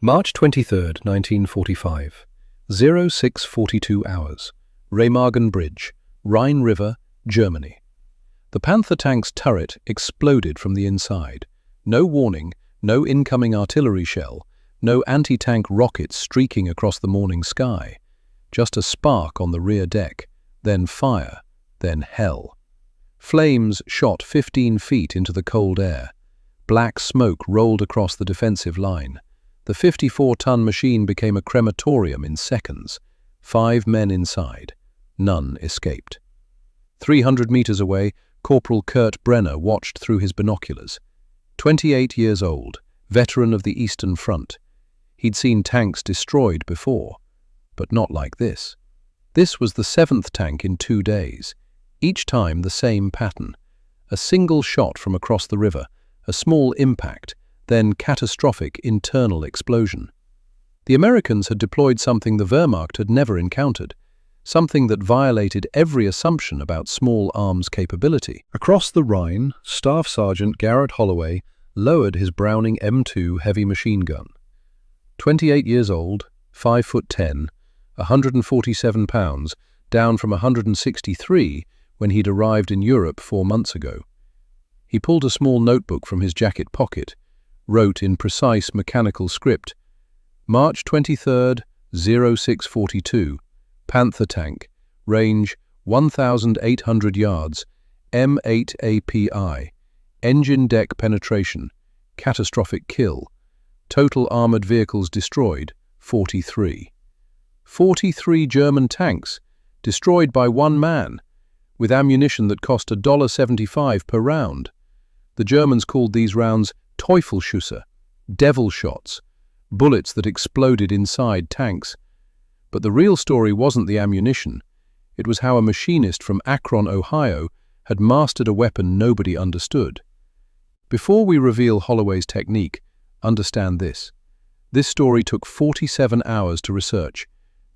March 23, 1945, 06:42 hours, Remagen Bridge, Rhine River, Germany. The Panther tank's turret exploded from the inside. No warning, no incoming artillery shell, no anti-tank rockets streaking across the morning sky. Just a spark on the rear deck, then fire, then hell. Flames shot 15 feet into the cold air. Black smoke rolled across the defensive line. The 54-ton machine became a crematorium in seconds. 5 men inside. None escaped. 300 meters away, Corporal Kurt Brenner watched through his binoculars. 28 years old, veteran of the Eastern Front. He'd seen tanks destroyed before, but not like this. This was the 7th tank in 2 days. Each time the same pattern. A single shot from across the river, a small impact, then catastrophic internal explosion. The Americans had deployed something the Wehrmacht had never encountered, something that violated every assumption about small arms capability. Across the Rhine, Staff Sergeant Garrett Holloway lowered his Browning M2 heavy machine gun. 28 years old, 5'10", 147 pounds, down from 163 when he'd arrived in Europe 4 months ago. He pulled a small notebook from his jacket pocket, wrote in precise mechanical script, March 23rd, 0642, Panther tank, range 1,800 yards, M8 API, engine deck penetration, catastrophic kill, total armored vehicles destroyed, 43. 43 German tanks, destroyed by one man, with ammunition that cost $1.75 per round. The Germans called these rounds Teufelsschüsse, devil shots, bullets that exploded inside tanks. But the real story wasn't the ammunition. It was how a machinist from Akron, Ohio, had mastered a weapon nobody understood. Before we reveal Holloway's technique, understand this. This story took 47 hours to research.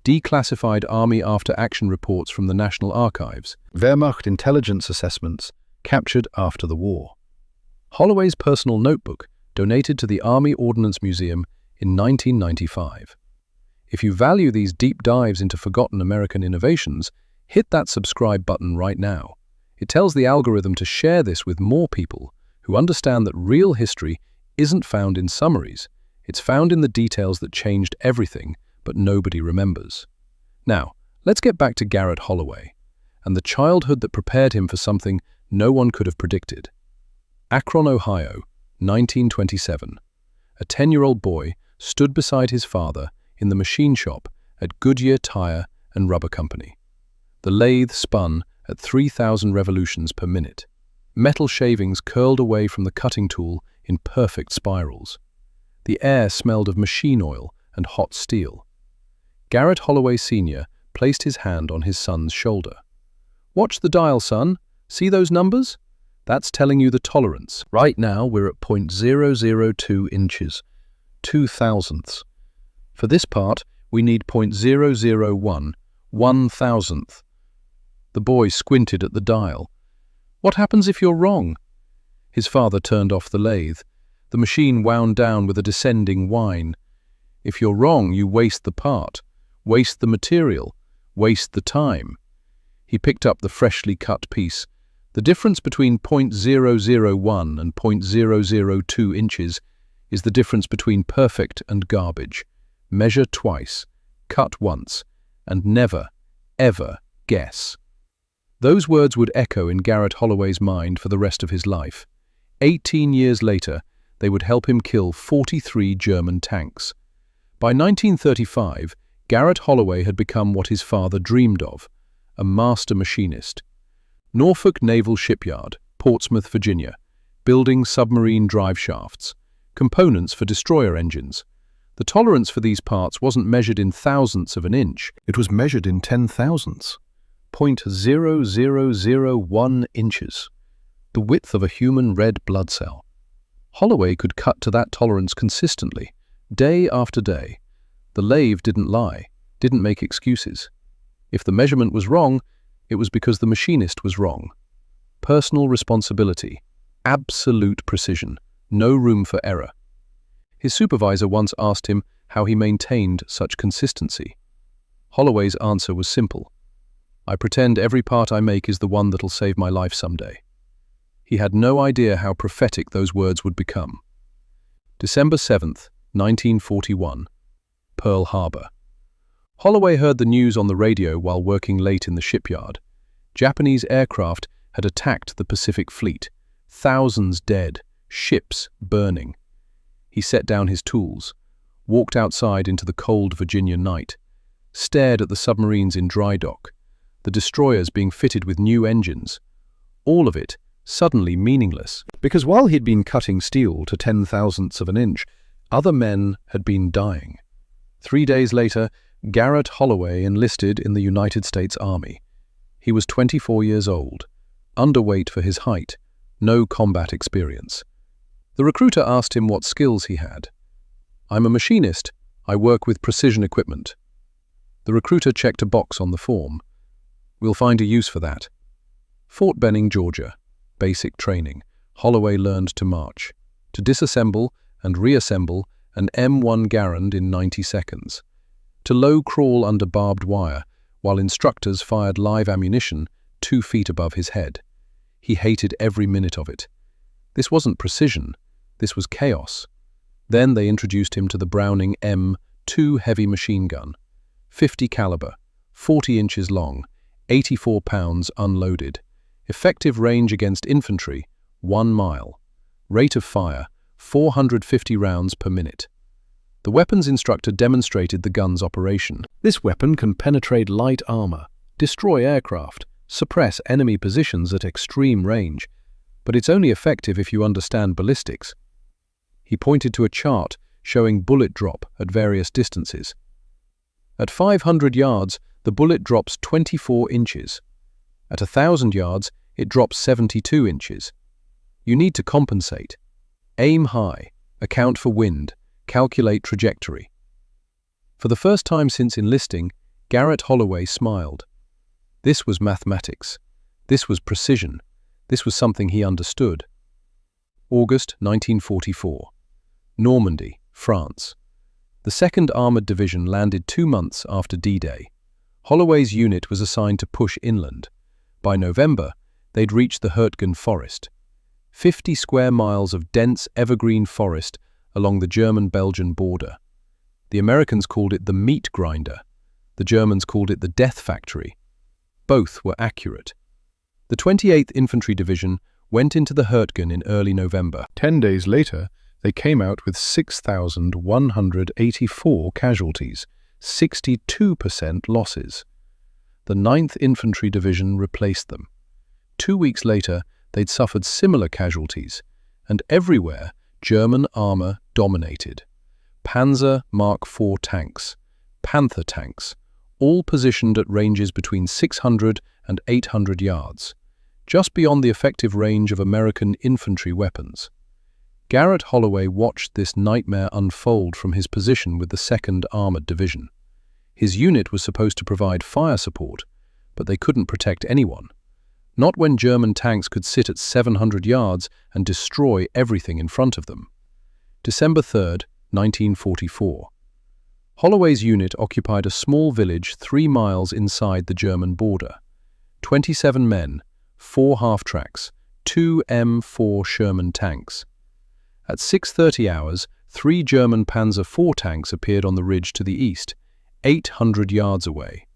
Declassified Army after-action reports from the National Archives, Wehrmacht intelligence assessments, captured after the war. Holloway's personal notebook, donated to the Army Ordnance Museum in 1995. If you value these deep dives into forgotten American innovations, hit that subscribe button right now. It tells the algorithm to share this with more people who understand that real history isn't found in summaries. It's found in the details that changed everything, but nobody remembers. Now, let's get back to Garrett Holloway and the childhood that prepared him for something no one could have predicted. Akron, Ohio, 1927. A 10-year-old boy stood beside his father in the machine shop at Goodyear Tire and Rubber Company. The lathe spun at 3,000 revolutions per minute. Metal shavings curled away from the cutting tool in perfect spirals. The air smelled of machine oil and hot steel. Garrett Holloway Sr. placed his hand on his son's shoulder. "Watch the dial, son. See those numbers? That's telling you the tolerance. Right now, we're at 0.002 inches, 2 thousandths. For this part, we need 0.001, 1 thousandth. The boy squinted at the dial. "What happens if you're wrong?" His father turned off the lathe. The machine wound down with a descending whine. "If you're wrong, you waste the part, waste the material, waste the time." He picked up the freshly cut piece. The difference between 0.001 and 0.002 inches is the difference between perfect and garbage. Measure twice, cut once, and never, ever guess. Those words would echo in Garrett Holloway's mind for the rest of his life. 18 years later, they would help him kill 43 German tanks. By 1935, Garrett Holloway had become what his father dreamed of, a master machinist. Norfolk Naval Shipyard, Portsmouth, Virginia, building submarine drive shafts, components for destroyer engines. The tolerance for these parts wasn't measured in thousandths of an inch, it was measured in 10 thousandths. 0.0001 inches, the width of a human red blood cell. Holloway could cut to that tolerance consistently, day after day. The lathe didn't lie, didn't make excuses. If the measurement was wrong, it was because the machinist was wrong. Personal responsibility, absolute precision, no room for error. His supervisor once asked him, how he maintained such consistency. Holloway's answer was simple. I pretend every part I make is the one that'll save my life someday. He had no idea how prophetic those words would become. December 7th, 1941. Pearl Harbor. Holloway heard the news on the radio while working late in the shipyard. Japanese aircraft had attacked the Pacific Fleet. Thousands dead, ships burning. He set down his tools, walked outside into the cold Virginia night, stared at the submarines in dry dock, the destroyers being fitted with new engines. All of it suddenly meaningless, because while he'd been cutting steel to 10,000ths of an inch, other men had been dying. 3 days later, Garrett Holloway enlisted in the United States Army. He was 24 years old, underweight for his height, no combat experience. The recruiter asked him what skills he had. "I'm a machinist. I work with precision equipment." The recruiter checked a box on the form. "We'll find a use for that." Fort Benning, Georgia. Basic training. Holloway learned to march, to disassemble and reassemble an M1 Garand in 90 seconds, to low crawl under barbed wire while instructors fired live ammunition 2 feet above his head. He hated every minute of it. This wasn't precision, this was chaos. Then they introduced him to the Browning M2 heavy machine gun, 50 caliber, 40 inches long, 84 pounds unloaded. Effective range against infantry, 1 mile. Rate of fire, 450 rounds per minute. The weapons instructor demonstrated the gun's operation. This weapon can penetrate light armor, destroy aircraft, suppress enemy positions at extreme range, but it's only effective if you understand ballistics. He pointed to a chart showing bullet drop at various distances. At 500 yards, the bullet drops 24 inches. At 1,000 yards, it drops 72 inches. You need to compensate. Aim high, account for wind, calculate trajectory. For the first time since enlisting, Garrett Holloway smiled. This was mathematics. This was precision. This was something he understood. August 1944. Normandy, France. The 2nd Armored Division landed 2 months after D-Day. Holloway's unit was assigned to push inland. By November, they'd reached the Hurtgen Forest, 50 square miles of dense evergreen forest along the German-Belgian border. The Americans called it the meat grinder. The Germans called it the death factory. Both were accurate. The 28th Infantry Division went into the Hurtgen in early November. 10 days later, they came out with 6,184 casualties, 62% losses. The 9th Infantry Division replaced them. 2 weeks later, they'd suffered similar casualties, and everywhere German armor dominated. Panzer Mark IV tanks, Panther tanks, all positioned at ranges between 600 and 800 yards, just beyond the effective range of American infantry weapons. Garrett Holloway watched this nightmare unfold from his position with the 2nd Armored Division. His unit was supposed to provide fire support, but they couldn't protect anyone. Not when German tanks could sit at 700 yards and destroy everything in front of them. December 3rd, 1944. Holloway's unit occupied a small village 3 miles inside the German border. 27 men, 4 half-tracks, 2 M4 Sherman tanks. At 6:30 hours, 3 German Panzer IV tanks appeared on the ridge to the east, 800 yards away.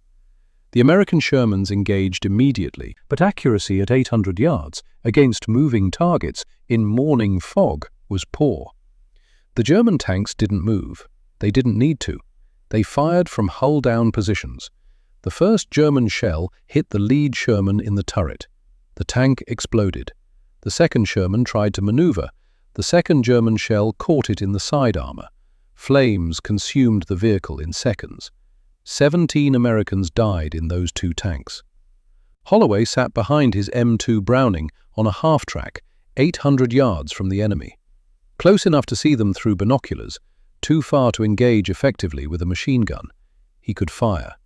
The American Shermans engaged immediately, but accuracy at 800 yards against moving targets in morning fog was poor. The German tanks didn't move. They didn't need to. They fired from hull-down positions. The first German shell hit the lead Sherman in the turret. The tank exploded. The second Sherman tried to maneuver. The second German shell caught it in the side armor. Flames consumed the vehicle in seconds. 17 Americans died in those 2 tanks. Holloway sat behind his M2 Browning on a half-track, 800 yards from the enemy. Close enough to see them through binoculars, too far to engage effectively with a machine gun. He could fire.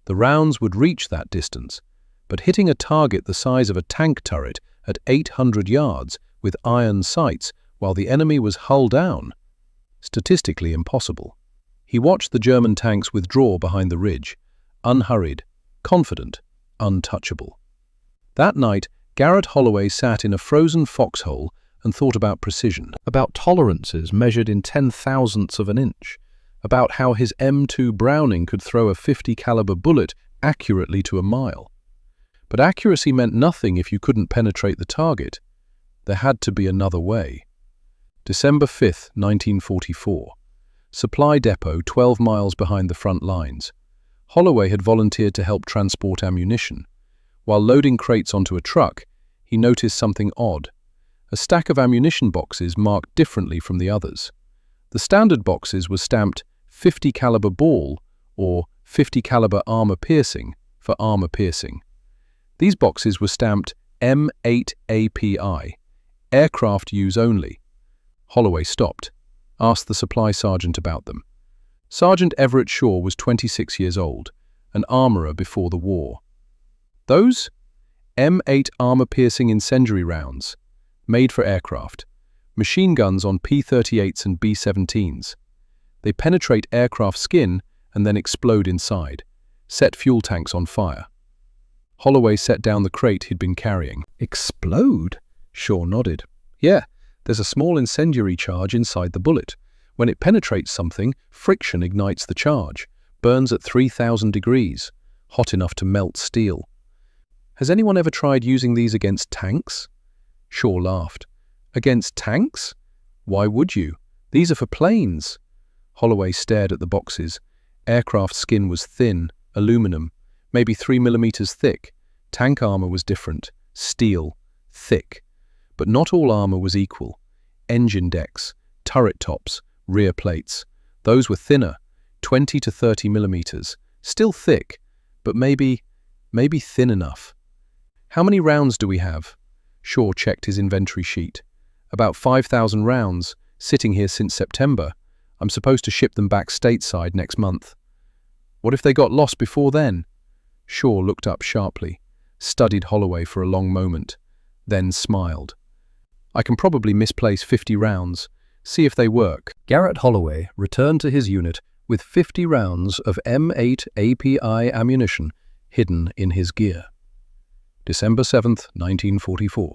The rounds would reach that distance, but hitting a target the size of a tank turret at 800 yards with iron sights while the enemy was hull down? Statistically impossible. He watched the German tanks withdraw behind the ridge, unhurried, confident, untouchable. That night, Garrett Holloway sat in a frozen foxhole and thought about precision, about tolerances measured in 10,000ths of an inch, about how his M2 Browning could throw a .50 caliber bullet accurately to a mile. But accuracy meant nothing if you couldn't penetrate the target. There had to be another way. December 5, 1944. Supply depot 12 miles behind the front lines. Holloway had volunteered to help transport ammunition. While loading crates onto a truck, he noticed something odd. A stack of ammunition boxes marked differently from the others. The standard boxes were stamped .50 caliber ball or .50 caliber armor piercing for armor piercing. These boxes were stamped M8 API, aircraft use only. Holloway stopped, asked the supply sergeant about them. Sergeant Everett Shaw was 26 years old, an armorer before the war. Those? M8 armor-piercing incendiary rounds, made for aircraft, machine guns on P-38s and B-17s. They penetrate aircraft skin and then explode inside, set fuel tanks on fire. Holloway set down the crate he'd been carrying. Explode? Shaw nodded. Yeah, there's a small incendiary charge inside the bullet. When it penetrates something, friction ignites the charge, burns at 3,000 degrees, hot enough to melt steel. Has anyone ever tried using these against tanks? Shaw laughed. Against tanks? Why would you? These are for planes. Holloway stared at the boxes. Aircraft skin was thin, aluminum, maybe 3 millimeters thick. Tank armor was different, steel, thick. But not all armor was equal. Engine decks, turret tops, rear plates. Those were thinner, 20 to 30 millimeters. Still thick, but maybe thin enough. How many rounds do we have? Shaw checked his inventory sheet. About 5,000 rounds, sitting here since September. I'm supposed to ship them back stateside next month. What if they got lost before then? Shaw looked up sharply, studied Holloway for a long moment, then smiled. I can probably misplace 50 rounds, see if they work. Garrett Holloway returned to his unit with 50 rounds of M8 API ammunition hidden in his gear. December 7th, 1944.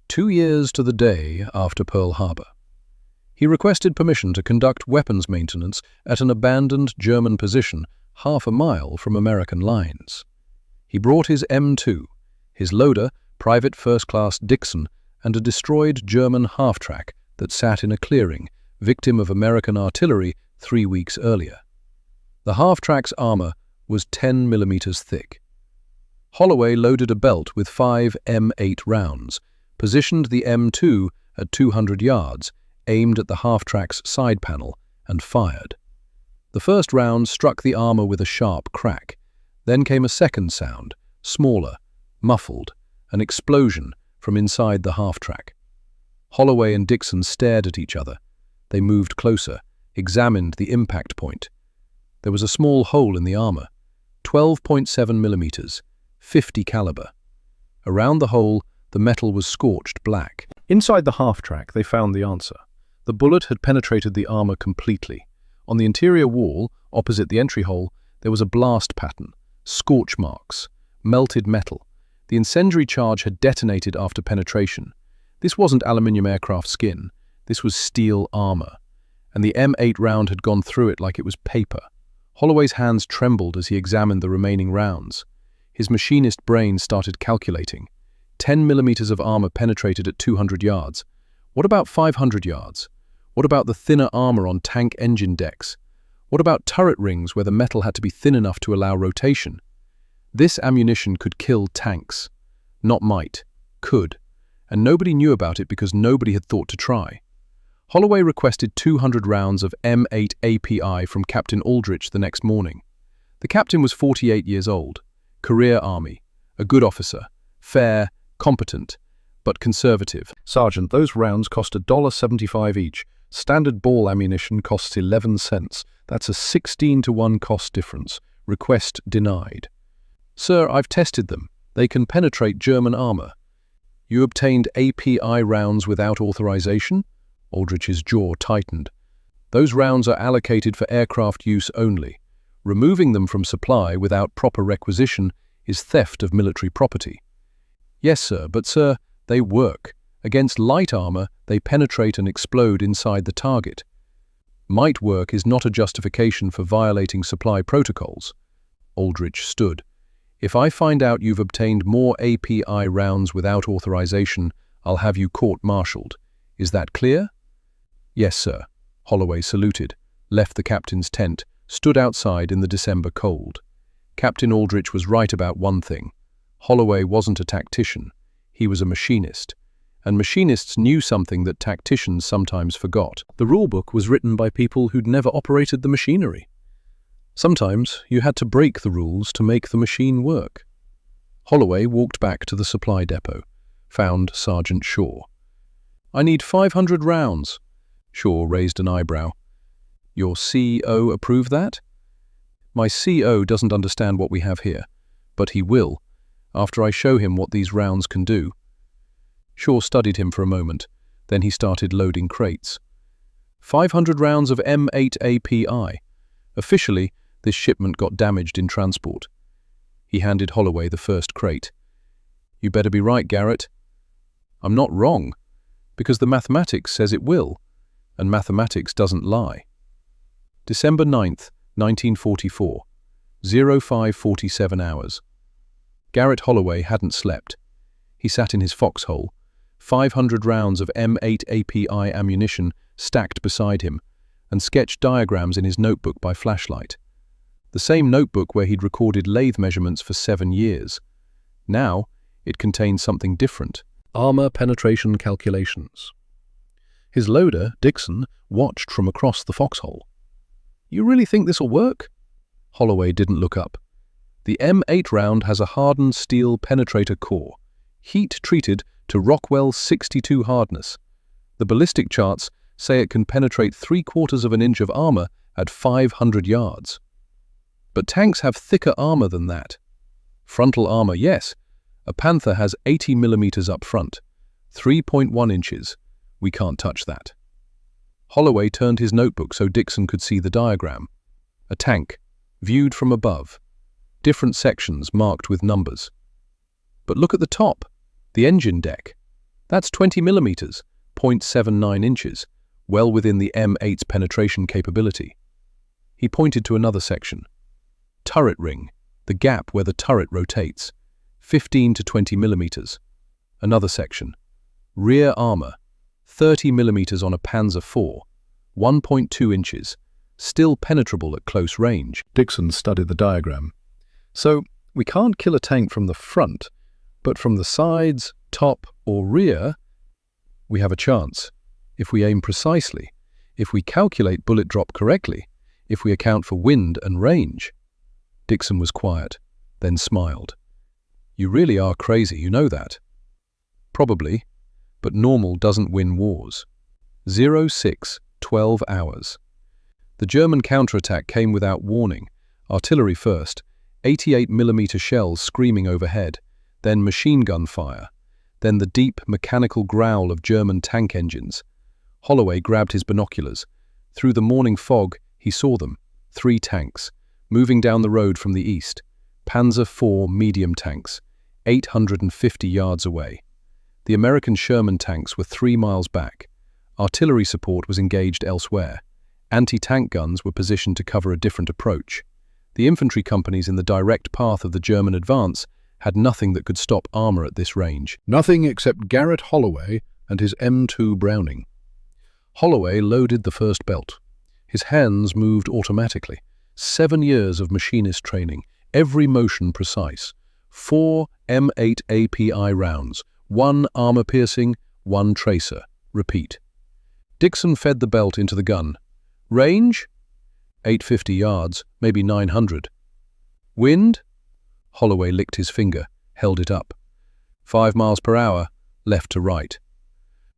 2 years to the day after Pearl Harbor. He requested permission to conduct weapons maintenance at an abandoned German position half a mile from American lines. He brought his M2, his loader, Private First Class Dixon, and a destroyed German half-track that sat in a clearing, victim of American artillery 3 weeks earlier. The half-track's armor was 10 millimeters thick. Holloway loaded a belt with 5 M8 rounds, positioned the M2 at 200 yards, aimed at the half-track's side panel, and fired. The first round struck the armor with a sharp crack. Then came a second sound, smaller, muffled, an explosion from inside the half-track. Holloway and Dixon stared at each other. They moved closer, examined the impact point. There was a small hole in the armor, 12.7 millimeters, 50 caliber. Around the hole, the metal was scorched black. Inside the half-track, they found the answer. The bullet had penetrated the armor completely. On the interior wall, opposite the entry hole, there was a blast pattern, scorch marks, melted metal. The incendiary charge had detonated after penetration. This wasn't aluminium aircraft skin. This was steel armor. And the M8 round had gone through it like it was paper. Holloway's hands trembled as he examined the remaining rounds. His machinist brain started calculating. 10 millimeters of armor penetrated at 200 yards. What about 500 yards? What about the thinner armor on tank engine decks? What about turret rings where the metal had to be thin enough to allow rotation? This ammunition could kill tanks. Not might, could. And nobody knew about it because nobody had thought to try. Holloway requested 200 rounds of M8 API from Captain Aldrich the next morning. The captain was 48 years old, career Army, a good officer, fair, competent, but conservative. Sergeant, those rounds cost $1.75 each. Standard ball ammunition costs 11 cents. That's a 16-to-1 cost difference. Request denied. Sir, I've tested them. They can penetrate German armor. You obtained API rounds without authorization? Aldrich's jaw tightened. Those rounds are allocated for aircraft use only. Removing them from supply without proper requisition is theft of military property. Yes, sir, but sir, they work. Against light armor, they penetrate and explode inside the target. Might work is not a justification for violating supply protocols. Aldrich stood. If I find out you've obtained more API rounds without authorization, I'll have you court-martialed. Is that clear? Yes, sir. Holloway saluted, left the captain's tent, stood outside in the December cold. Captain Aldrich was right about one thing. Holloway wasn't a tactician. He was a machinist. And machinists knew something that tacticians sometimes forgot. The rulebook was written by people who'd never operated the machinery. Sometimes you had to break the rules to make the machine work. Holloway walked back to the supply depot, found Sergeant Shaw. I need 500 rounds. Shaw raised an eyebrow. Your CO approve that? My CO doesn't understand what we have here, but he will, after I show him what these rounds can do. Shaw studied him for a moment, then he started loading crates. 500 rounds of M8 API. Officially, this shipment got damaged in transport. He handed Holloway the first crate. You better be right, Garrett. I'm not wrong, because the mathematics says it will, and mathematics doesn't lie. December 9th, 1944, 05:47 hours. Garrett Holloway hadn't slept. He sat in his foxhole, 500 rounds of M8 API ammunition stacked beside him, and sketched diagrams in his notebook by flashlight. The same notebook where he'd recorded lathe measurements for 7 years. Now, it contained something different. Armor penetration calculations. His loader, Dixon, watched from across the foxhole. You really think this'll work? Holloway didn't look up. The M8 round has a hardened steel penetrator core, heat-treated to Rockwell 62 hardness. The ballistic charts say it can penetrate 3/4 of an inch of armor at 500 yards. But tanks have thicker armor than that. Frontal armor, yes. A Panther has 80 millimeters up front, 3.1 inches. We can't touch that. Holloway turned his notebook so Dixon could see the diagram. A tank, viewed from above. Different sections marked with numbers. But look at the top, the engine deck. That's 20 millimeters, 0.79 inches, well within the M8's penetration capability. He pointed to another section. Turret ring, the gap where the turret rotates, 15 to 20 millimeters. Another section. Rear armor, 30 millimeters on a Panzer IV, 1.2 inches, still penetrable at close range. Dixon studied the diagram. So, we can't kill a tank from the front, but from the sides, top, or rear, we have a chance. If we aim precisely, if we calculate bullet drop correctly, if we account for wind and range. Dixon was quiet, then smiled. You really are crazy, you know that. Probably, but normal doesn't win wars. 06:12 hours. The German counterattack came without warning. Artillery first, 88mm shells screaming overhead, then machine gun fire, then the deep mechanical growl of German tank engines. Holloway grabbed his binoculars. Through the morning fog, he saw them, 3 tanks, moving down the road from the east, Panzer IV medium tanks, 850 yards away. The American Sherman tanks were 3 miles back. Artillery support was engaged elsewhere. Anti-tank guns were positioned to cover a different approach. The infantry companies in the direct path of the German advance had nothing that could stop armor at this range. Nothing except Garrett Holloway and his M2 Browning. Holloway loaded the first belt. His hands moved automatically. 7 years of machinist training, every motion precise. 4 M8 API rounds, 1 armor-piercing, 1 tracer. Repeat. Dixon fed the belt into the gun. Range? 850 yards, maybe 900. Wind? Holloway licked his finger, held it up. 5 miles per hour, left to right.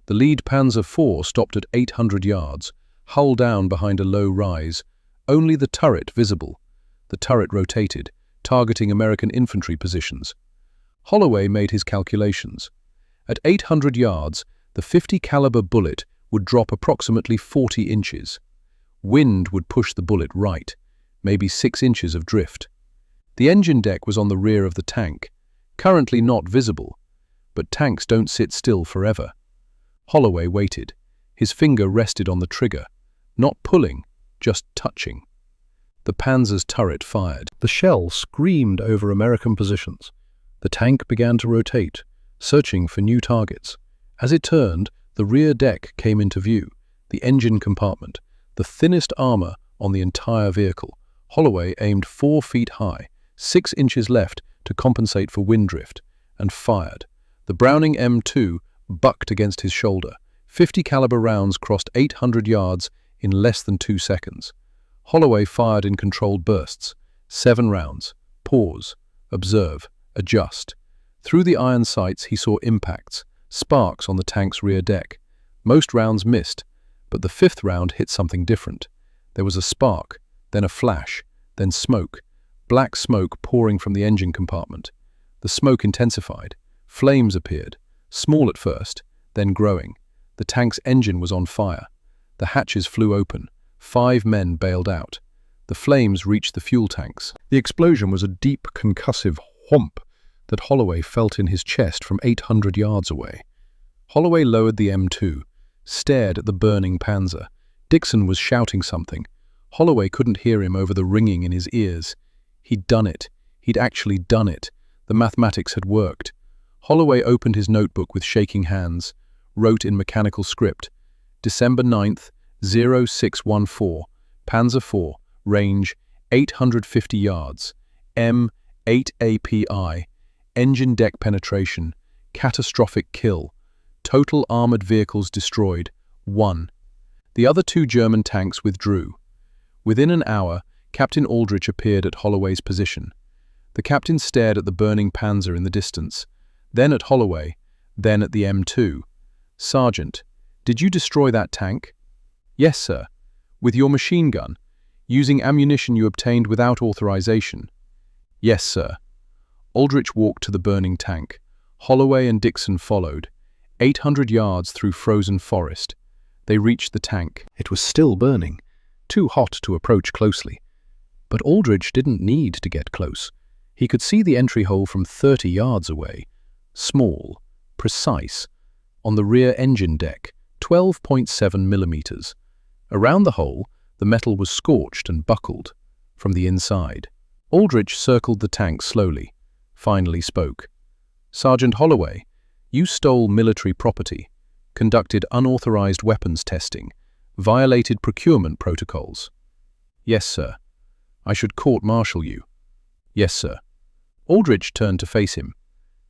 The lead Panzer IV stopped at 800 yards, hull down behind a low rise. Only the turret visible. The turret rotated, targeting American infantry positions. Holloway made his calculations. At 800 yards, the .50 caliber bullet would drop approximately 40 inches. Wind would push the bullet right, maybe 6 inches of drift. The engine deck was on the rear of the tank, currently not visible, but tanks don't sit still forever. Holloway waited. His finger rested on the trigger, not pulling, just touching. The Panzer's turret fired. The shell screamed over American positions. The tank began to rotate, searching for new targets. As it turned, the rear deck came into view, the engine compartment, the thinnest armor on the entire vehicle. Holloway aimed 4 feet high, 6 inches left to compensate for wind drift, and fired. The Browning M2 bucked against his shoulder. 50 caliber rounds crossed 800 yards in less than 2 seconds. Holloway fired in controlled bursts. 7 rounds. Pause. Observe. Adjust. Through the iron sights he saw impacts, sparks on the tank's rear deck. Most rounds missed, but the 5th round hit something different. There was a spark, then a flash, then smoke. Black smoke pouring from the engine compartment. The smoke intensified. Flames appeared, small at first, then growing. The tank's engine was on fire. The hatches flew open. 5 men bailed out. The flames reached the fuel tanks. The explosion was a deep, concussive whomp that Holloway felt in his chest from 800 yards away. Holloway lowered the M2, stared at the burning Panzer. Dixon was shouting something. Holloway couldn't hear him over the ringing in his ears. He'd done it. He'd actually done it. The mathematics had worked. Holloway opened his notebook with shaking hands, wrote in mechanical script, December 9th, 0614, Panzer IV, range 850 yards, M8 API, engine deck penetration, catastrophic kill, total armored vehicles destroyed, 1. The other 2 German tanks withdrew. Within an hour, Captain Aldrich appeared at Holloway's position. The captain stared at the burning Panzer in the distance, then at Holloway, then at the M2. Sergeant, did you destroy that tank? Yes, sir. With your machine gun, using ammunition you obtained without authorization? Yes, sir. Aldrich walked to the burning tank. Holloway and Dixon followed, 800 yards through frozen forest. They reached the tank. It was still burning, too hot to approach closely. But Aldrich didn't need to get close. He could see the entry hole from 30 yards away. Small, precise, on the rear engine deck, 12.7 millimeters. Around the hole, the metal was scorched and buckled from the inside. Aldrich circled the tank slowly, finally spoke. Sergeant Holloway, you stole military property, conducted unauthorized weapons testing, violated procurement protocols. Yes, sir. I should court-martial you. Yes, sir. Aldrich turned to face him.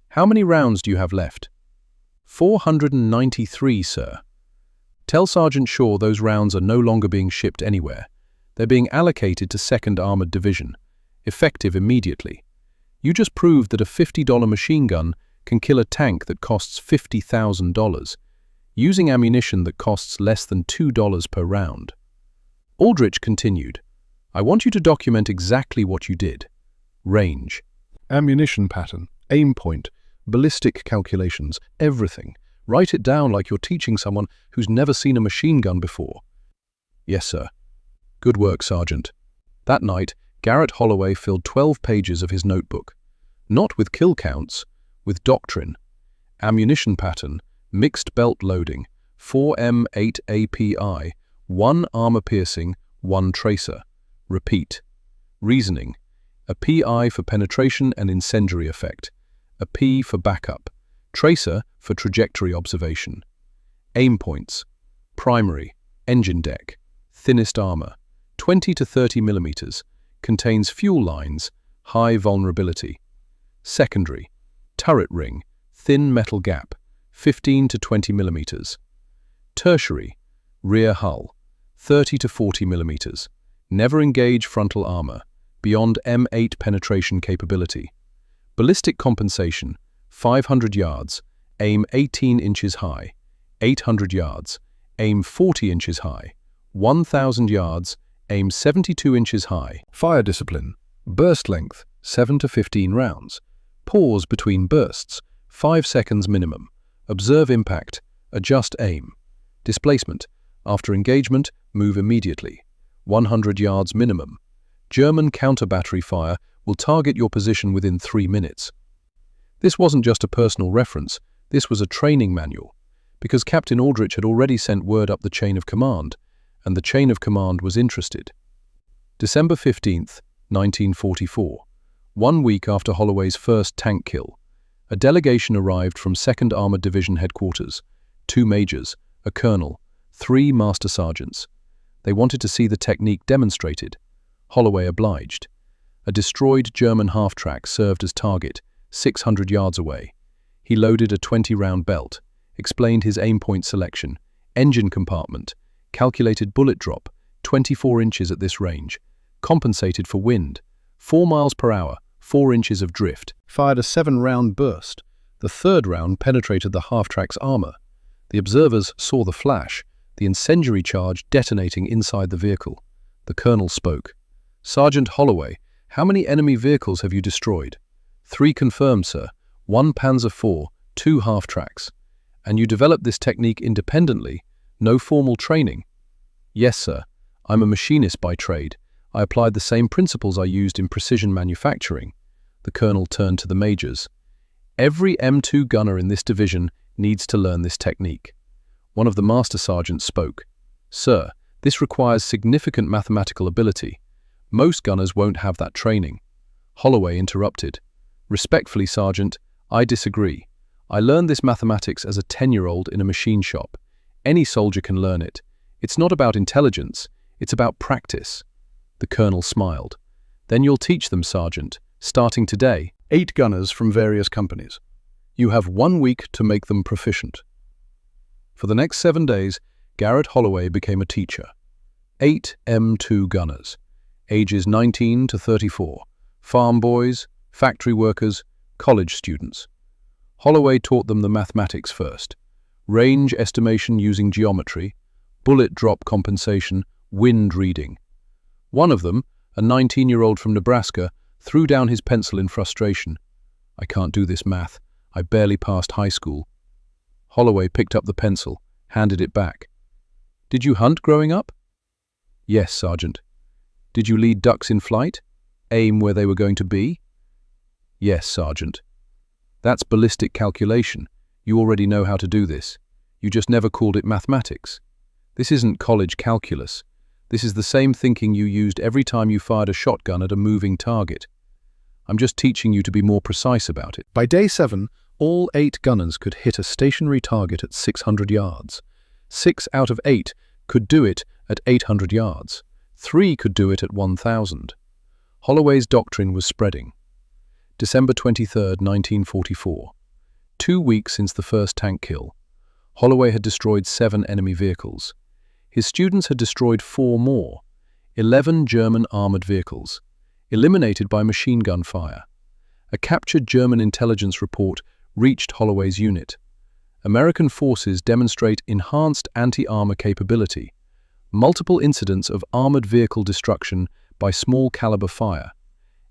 How many rounds do you have left? 493, sir. Tell Sergeant Shaw those rounds are no longer being shipped anywhere. They're being allocated to 2nd Armored Division, effective immediately. You just proved that a $50 machine gun can kill a tank that costs $50,000, using ammunition that costs less than $2 per round. Aldrich continued, I want you to document exactly what you did. Range, ammunition pattern, aim point, ballistic calculations, everything. Write it down like you're teaching someone who's never seen a machine gun before. Yes, sir. Good work, Sergeant. That night, Garrett Holloway filled 12 pages of his notebook. Not with kill counts, with doctrine. Ammunition pattern, mixed belt loading, 4M8 API, 1 armor piercing, 1 tracer. Repeat. Reasoning. A PI for penetration and incendiary effect. A P for backup. Tracer for trajectory observation. Aim points. Primary. Engine deck. Thinnest armor. 20 to 30 millimeters. Contains fuel lines. High vulnerability. Secondary. Turret ring. Thin metal gap. 15 to 20 millimeters. Tertiary. Rear hull. 30 to 40 millimeters. Never engage frontal armor. Beyond M8 penetration capability. Ballistic compensation. 500 yards. Aim 18 inches high. 800 yards. Aim 40 inches high. 1,000 yards. Aim 72 inches high. Fire discipline. Burst length. 7 to 15 rounds. Pause between bursts. 5 seconds minimum. Observe impact. Adjust aim. Displacement. After engagement, move immediately. 100 yards minimum. German counter-battery fire will target your position within 3 minutes. This wasn't just a personal reference, this was a training manual, because Captain Aldrich had already sent word up the chain of command, and the chain of command was interested. December 15th, 1944, 1 week after Holloway's first tank kill, a delegation arrived from 2nd Armored Division headquarters, 2 majors, a colonel, 3 master sergeants. They wanted to see the technique demonstrated. Holloway obliged. A destroyed German half-track served as target, 600 yards away. He loaded a 20-round belt, explained his aim point selection, engine compartment, calculated bullet drop, 24 inches at this range, compensated for wind, 4 miles per hour, 4 inches of drift. Fired a 7-round burst. The 3rd round penetrated the half-track's armor. The observers saw the flash, the incendiary charge detonating inside the vehicle. The colonel spoke. "Sergeant Holloway, how many enemy vehicles have you destroyed?" 3 confirmed, sir. 1 Panzer IV, 2 half-tracks. And you developed this technique independently? No formal training? Yes, sir. I'm a machinist by trade. I applied the same principles I used in precision manufacturing. The colonel turned to the majors. Every M2 gunner in this division needs to learn this technique. One of the master sergeants spoke. Sir, this requires significant mathematical ability. Most gunners won't have that training. Holloway interrupted. Respectfully, Sergeant, I disagree. I learned this mathematics as a 10-year-old in a machine shop. Any soldier can learn it. It's not about intelligence, it's about practice. The colonel smiled. Then you'll teach them, Sergeant, starting today. 8 gunners from various companies. You have 1 week to make them proficient. For the next 7 days, Garrett Holloway became a teacher. 8 M2 gunners, ages 19 to 34, farm boys, factory workers, college students. Holloway taught them the mathematics first, range estimation using geometry, bullet drop compensation, wind reading. One of them, a 19-year-old from Nebraska, threw down his pencil in frustration. I can't do this math. I barely passed high school. Holloway picked up the pencil, handed it back. Did you hunt growing up? Yes, Sergeant. Did you lead ducks in flight? Aim where they were going to be? Yes, Sergeant. That's ballistic calculation. You already know how to do this. You just never called it mathematics. This isn't college calculus. This is the same thinking you used every time you fired a shotgun at a moving target. I'm just teaching you to be more precise about it. By day 7, all 8 gunners could hit a stationary target at 600 yards. 6 out of 8 could do it at 800 yards. 3 could do it at 1,000. Holloway's doctrine was spreading. December 23, 1944. 2 weeks since the first tank kill. Holloway had destroyed 7 enemy vehicles. His students had destroyed 4 more, 11 German armored vehicles, eliminated by machine gun fire. A captured German intelligence report reached Holloway's unit. American forces demonstrate enhanced anti-armor capability, multiple incidents of armored vehicle destruction by small-caliber fire.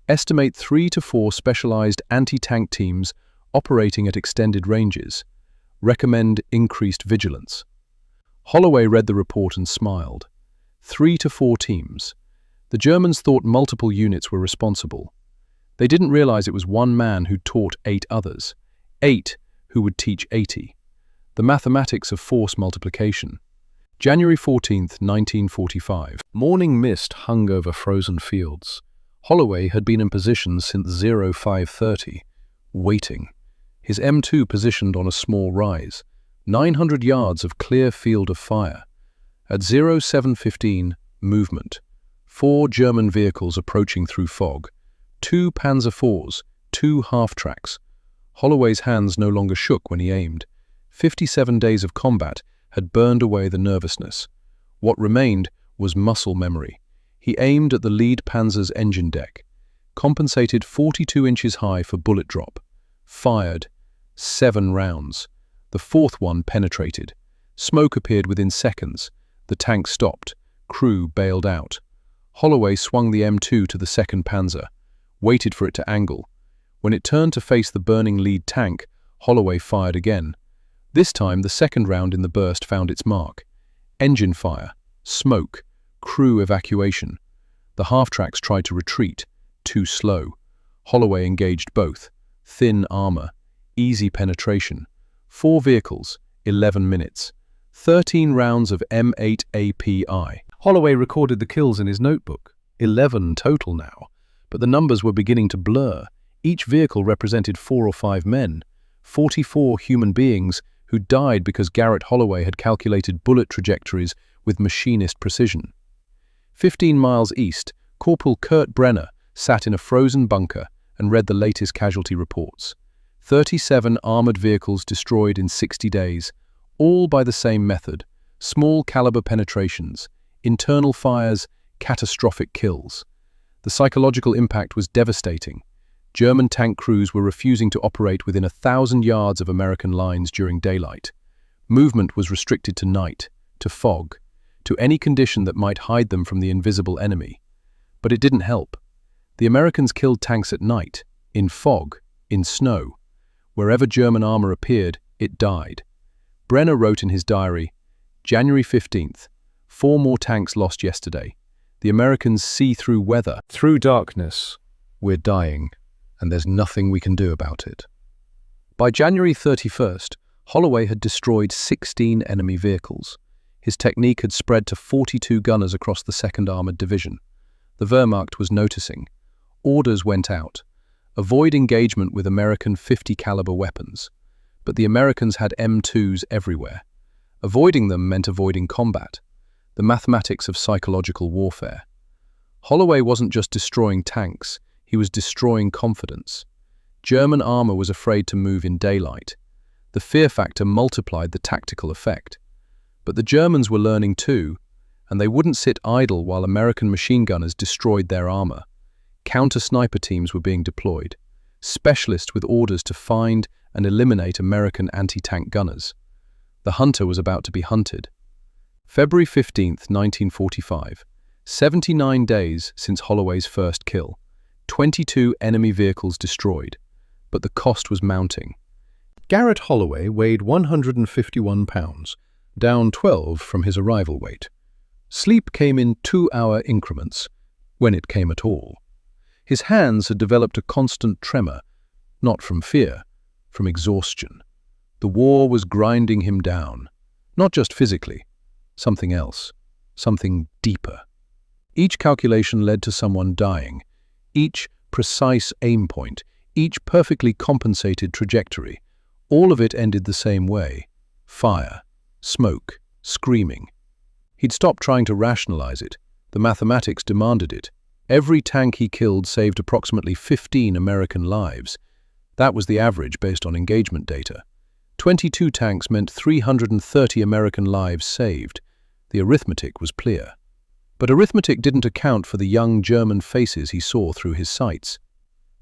Estimate 3 to 4 specialized anti-tank teams operating at extended ranges. Recommend increased vigilance. Holloway read the report and smiled. 3 to 4 teams. The Germans thought multiple units were responsible. They didn't realize it was one man who taught 8 others. 8 who would teach 80. The mathematics of force multiplication. January 14th, 1945. Morning mist hung over frozen fields. Holloway had been in position since 0530, waiting. His M2 positioned on a small rise. 900 yards of clear field of fire. At 0715, movement. 4 German vehicles approaching through fog. 2 Panzer IVs, 2 half-tracks. Holloway's hands no longer shook when he aimed. 57 days of combat had burned away the nervousness. What remained was muscle memory. He aimed at the lead Panzer's engine deck. Compensated 42 inches high for bullet drop. Fired. 7 rounds. The 4th one penetrated. Smoke appeared within seconds. The tank stopped. Crew bailed out. Holloway swung the M2 to the 2nd Panzer, waited for it to angle. When it turned to face the burning lead tank, Holloway fired again. This time, the 2nd round in the burst found its mark. Engine fire, smoke, Crew evacuation. The half-tracks tried to retreat, too slow. Holloway engaged both. Thin armor, easy penetration. 4 vehicles, 11 minutes. 13 rounds of M8 API. Holloway recorded the kills in his notebook. 11 total now. But the numbers were beginning to blur. Each vehicle represented 4 or 5 men. 44 human beings who died because Garrett Holloway had calculated bullet trajectories with machinist precision. 15 miles east, Corporal Kurt Brenner sat in a frozen bunker and read the latest casualty reports. 37 armored vehicles destroyed in 60 days, all by the same method: small caliber penetrations, internal fires, catastrophic kills. The psychological impact was devastating. German tank crews were refusing to operate within 1,000 yards of American lines during daylight. Movement was restricted to night, to fog, to any condition that might hide them from the invisible enemy. But it didn't help. The Americans killed tanks at night, in fog, in snow. Wherever German armor appeared, it died. Brenner wrote in his diary, January 15th, 4 more tanks lost yesterday. The Americans see through weather. Through darkness, we're dying, and there's nothing we can do about it. By January 31st, Holloway had destroyed 16 enemy vehicles. His technique had spread to 42 gunners across the 2nd Armored Division. The Wehrmacht was noticing. Orders went out. Avoid engagement with American 50 caliber weapons. But the Americans had M2s everywhere. Avoiding them meant avoiding combat. The mathematics of psychological warfare. Holloway wasn't just destroying tanks, he was destroying confidence. German armor was afraid to move in daylight. The fear factor multiplied the tactical effect. But the Germans were learning too, and they wouldn't sit idle while American machine gunners destroyed their armor. Counter-sniper teams were being deployed, specialists with orders to find and eliminate American anti-tank gunners. The hunter was about to be hunted. February 15th, 1945, 79 days since Holloway's first kill. 22 enemy vehicles destroyed, but the cost was mounting. Garrett Holloway weighed 151 pounds, down 12 from his arrival weight. Sleep came in 2-hour increments, when it came at all. His hands had developed a constant tremor, not from fear, from exhaustion. The war was grinding him down, not just physically, something else, something deeper. Each calculation led to someone dying. Each precise aim point, each perfectly compensated trajectory, all of it ended the same way: fire, smoke, screaming. He'd stopped trying to rationalize it. The mathematics demanded it. Every tank he killed saved approximately 15 American lives. That was the average based on engagement data. 22 tanks meant 330 American lives saved. The arithmetic was clear. But arithmetic didn't account for the young German faces he saw through his sights.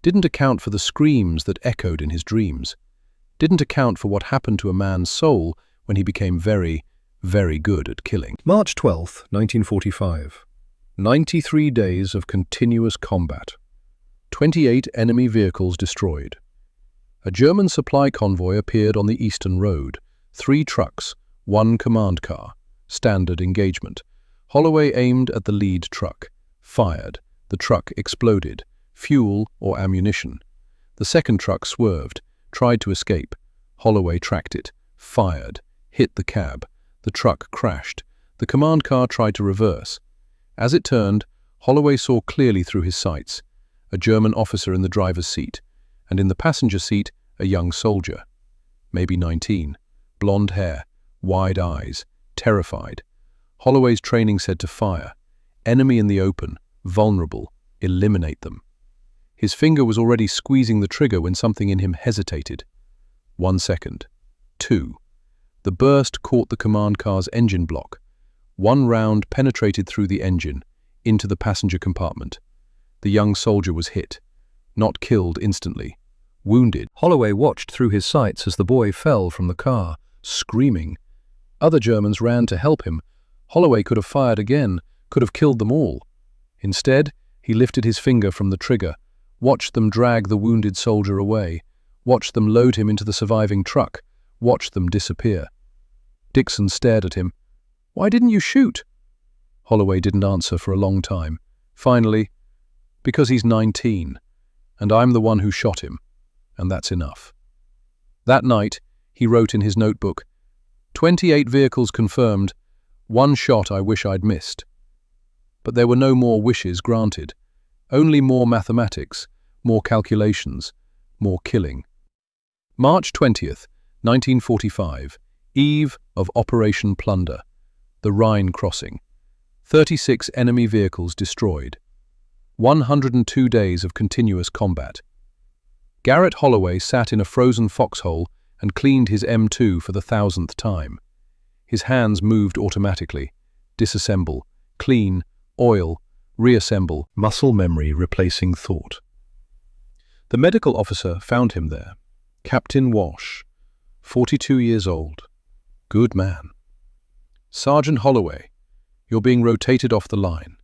Didn't account for the screams that echoed in his dreams. Didn't account for what happened to a man's soul when he became very, very good at killing. March 12th, 1945. 93 days of continuous combat. 28 enemy vehicles destroyed. A German supply convoy appeared on the Eastern Road. 3 trucks, 1 command car. Standard engagement. Holloway aimed at the lead truck. Fired. The truck exploded. Fuel or ammunition. The second truck swerved. Tried to escape. Holloway tracked it. Fired. Hit the cab. The truck crashed. The command car tried to reverse. As it turned, Holloway saw clearly through his sights. A German officer in the driver's seat, and in the passenger seat, a young soldier. Maybe 19. Blonde hair. Wide eyes. Terrified. Holloway's training said to fire. Enemy in the open. Vulnerable. Eliminate them. His finger was already squeezing the trigger when something in him hesitated. 1 second. 2. The burst caught the command car's engine block. 1 round penetrated through the engine, into the passenger compartment. The young soldier was hit. Not killed instantly. Wounded. Holloway watched through his sights as the boy fell from the car, screaming. Other Germans ran to help him. Holloway could have fired again, could have killed them all. Instead, he lifted his finger from the trigger, watched them drag the wounded soldier away, watched them load him into the surviving truck, watched them disappear. Dixon stared at him. "Why didn't you shoot?" Holloway didn't answer for a long time. Finally, because he's 19, and I'm the one who shot him, and that's enough. That night, he wrote in his notebook, 28 vehicles confirmed, 1 shot I wish I'd missed. But there were no more wishes granted, only more mathematics, more calculations, more killing. March 20th, 1945, eve of Operation Plunder, the Rhine crossing. 36 enemy vehicles destroyed. 102 days of continuous combat. Garrett Holloway sat in a frozen foxhole and cleaned his M2 for the 1,000th time. His hands moved automatically. Disassemble, clean, oil, reassemble, muscle memory replacing thought. The medical officer found him there. Captain Walsh, 42 years old. Good man. Sergeant Holloway, you're being rotated off the line.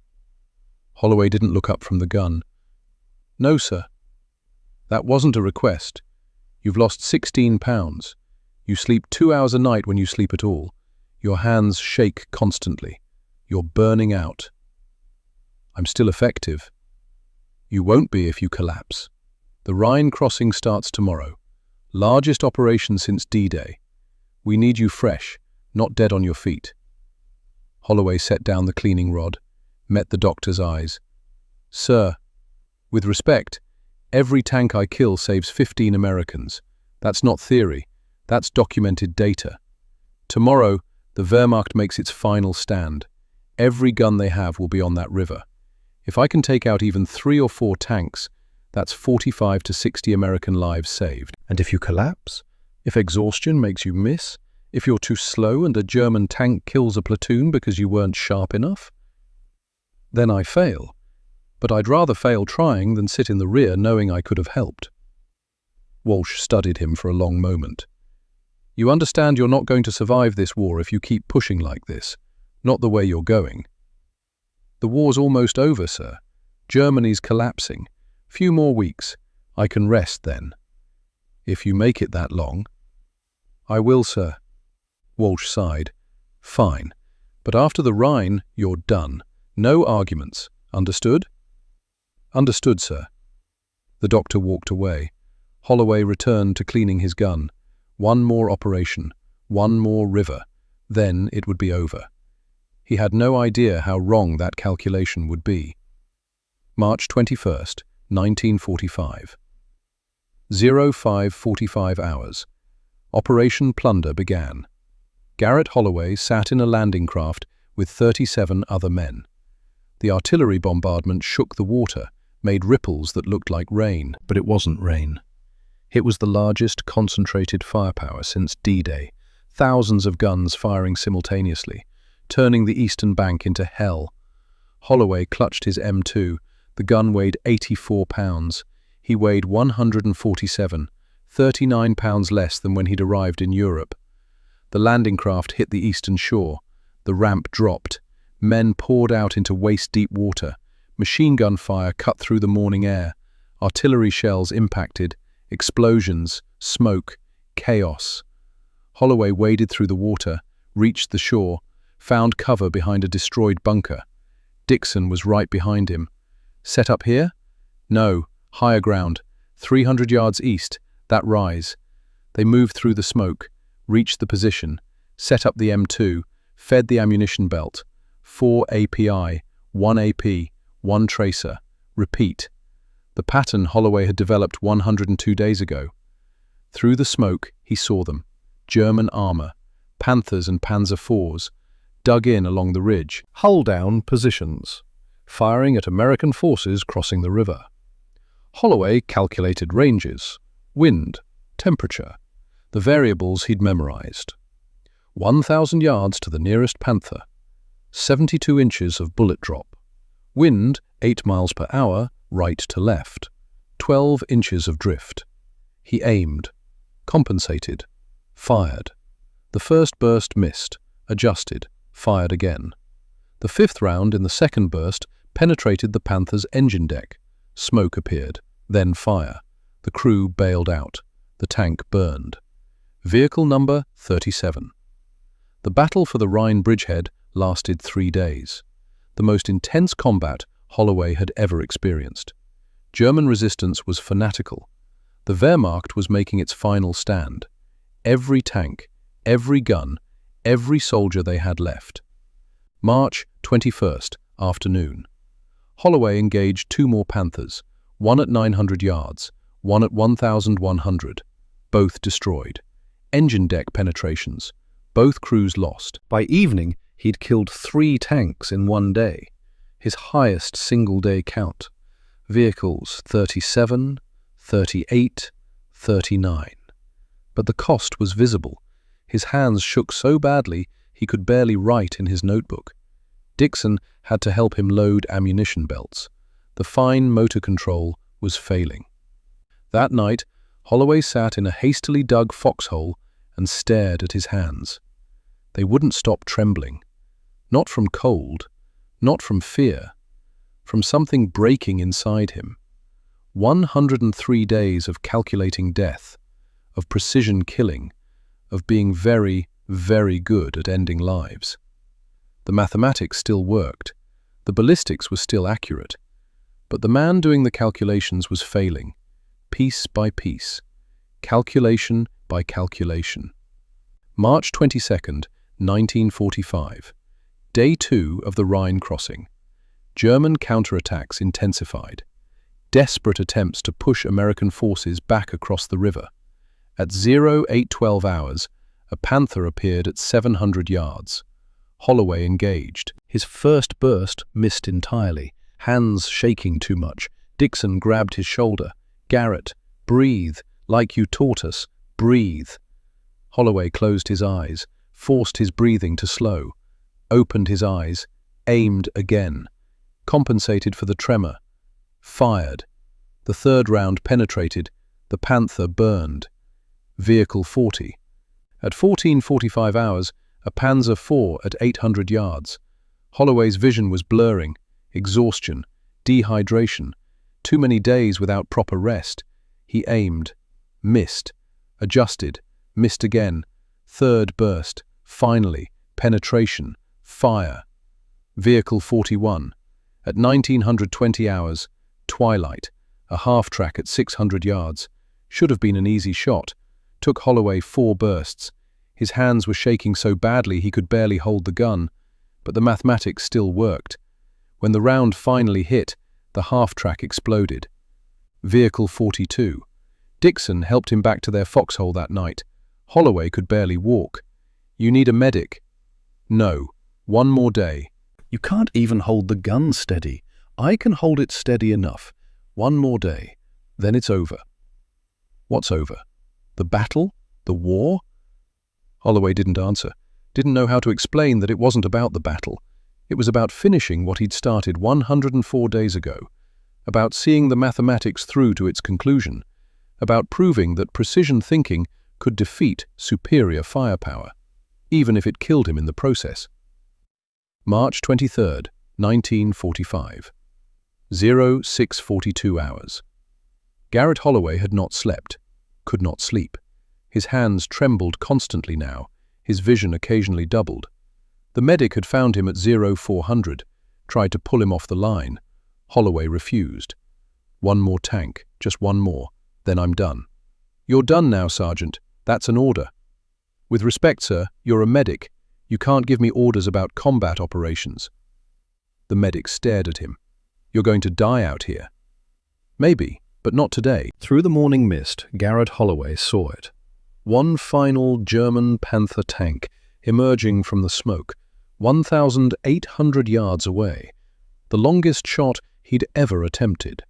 Holloway didn't look up from the gun. No, sir. That wasn't a request. You've lost 16 pounds. You sleep 2 hours a night when you sleep at all. Your hands shake constantly. You're burning out. I'm still effective. You won't be if you collapse. The Rhine crossing starts tomorrow. Largest operation since D-Day. We need you fresh, not dead on your feet. Holloway set down the cleaning rod, met the doctor's eyes. Sir, with respect, every tank I kill saves 15 Americans. That's not theory, that's documented data. Tomorrow, the Wehrmacht makes its final stand. Every gun they have will be on that river. If I can take out even 3 or 4 tanks, that's 45 to 60 American lives saved. And if you collapse, if exhaustion makes you miss, if you're too slow and a German tank kills a platoon because you weren't sharp enough, then I fail. But I'd rather fail trying than sit in the rear knowing I could have helped. Walsh studied him for a long moment. You understand you're not going to survive this war if you keep pushing like this, not the way you're going. The war's almost over, sir. Germany's collapsing. Few more weeks. I can rest then. If you make it that long. I will, sir. Walsh sighed. Fine. But after the Rhine, you're done. No arguments. Understood? Understood, sir. The doctor walked away. Holloway returned to cleaning his gun. One more operation. One more river. Then it would be over. He had no idea how wrong that calculation would be. March 21st, 1945. 05:45 hours. Operation Plunder began. Garrett Holloway sat in a landing craft with 37 other men. The artillery bombardment shook the water, made ripples that looked like rain, but it wasn't rain. It was the largest concentrated firepower since D-Day, thousands of guns firing simultaneously, turning the eastern bank into hell. Holloway clutched his M2. The gun weighed 84 pounds. He weighed 147, 39 pounds less than when he'd arrived in Europe. The landing craft hit the eastern shore. The ramp dropped. Men poured out into waist-deep water. Machine gun fire cut through the morning air. Artillery shells impacted. Explosions, smoke, chaos. Holloway waded through the water, reached the shore, found cover behind a destroyed bunker. Dixon was right behind him. Set up here? No, higher ground, 300 yards east, that rise. They moved through the smoke, reached the position, set up the M2, fed the ammunition belt. 4 API, 1 AP, 1 tracer. Repeat. The pattern Holloway had developed 102 days ago. Through the smoke, he saw them. German armor, Panthers and Panzer IVs, dug in along the ridge. Hull-down positions, firing at American forces crossing the river. Holloway calculated ranges, wind, temperature, the variables he'd memorized. 1,000 yards to the nearest Panther, 72 inches of bullet drop, wind 8 miles per hour, right to left, 12 inches of drift. He aimed, compensated, fired. The first burst missed, adjusted, fired again. The 5th round in the second burst penetrated the Panther's engine deck. Smoke appeared, then fire. The crew bailed out. The tank burned. Vehicle number 37. The battle for the Rhine bridgehead lasted 3 days. the most intense combat Holloway had ever experienced. German resistance was fanatical. The Wehrmacht was making its final stand. Every tank, every gun, every soldier they had left. March 21st, afternoon. Holloway engaged 2 more Panthers, one at 900 yards, one at 1,100, both destroyed. Engine deck penetrations, both crews lost. By evening, he'd killed 3 tanks in one day, his highest single-day count. Vehicles 37, 38, 39. But the cost was visible. His hands shook so badly he could barely write in his notebook. Dixon had to help him load ammunition belts. The fine motor control was failing. That night, Holloway sat in a hastily dug foxhole and stared at his hands. They wouldn't stop trembling. Not from cold, not from fear, from something breaking inside him. 103 days of calculating death, of precision killing, of being very, very good at ending lives. The mathematics still worked. The ballistics were still accurate. But the man doing the calculations was failing, piece by piece, calculation by calculation. March 22nd, 1945. Day 2 of the Rhine crossing. German counterattacks intensified. Desperate attempts to push American forces back across the river. At 0812 hours, a Panther appeared at 700 yards. Holloway engaged. His first burst missed entirely, hands shaking too much. Dixon grabbed his shoulder. "Garrett, breathe, like you taught us, breathe." Holloway closed his eyes, forced his breathing to slow, opened his eyes, aimed again, compensated for the tremor, fired. The 3rd round penetrated. The Panther burned. Vehicle 40. At 14:45 hours, a Panzer IV at 800 yards. Holloway's vision was blurring. Exhaustion, dehydration, too many days without proper rest. He aimed, missed, adjusted, missed again. 3rd burst, finally, penetration, fire. Vehicle 41. At 1920 hours, twilight, a half-track at 600 yards. Should have been an easy shot. Took Holloway 4 bursts. His hands were shaking so badly he could barely hold the gun, but the mathematics still worked. When the round finally hit, the half-track exploded. Vehicle 42. Dixon helped him back to their foxhole that night. Holloway could barely walk. "You need a medic." "No. 1 more day." "You can't even hold the gun steady." "I can hold it steady enough. 1 more day. Then it's over." "What's over? The battle? The war?" Holloway didn't answer, didn't know how to explain that it wasn't about the battle. It was about finishing what he'd started 104 days ago, about seeing the mathematics through to its conclusion, about proving that precision thinking could defeat superior firepower, even if it killed him in the process. March 23rd, 1945. 0642 hours. Garrett Holloway had not slept, could not sleep. His hands trembled constantly now, his vision occasionally doubled. The medic had found him at 0400, tried to pull him off the line. Holloway refused. "1 more tank, just 1 more, then I'm done." "You're done now, Sergeant. That's an order." "With respect, sir, you're a medic. You can't give me orders about combat operations." The medic stared at him. "You're going to die out here." "Maybe, but not today." Through the morning mist, Garrett Holloway saw it. One final German Panther tank emerging from the smoke, 1,800 yards away, the longest shot he'd ever attempted.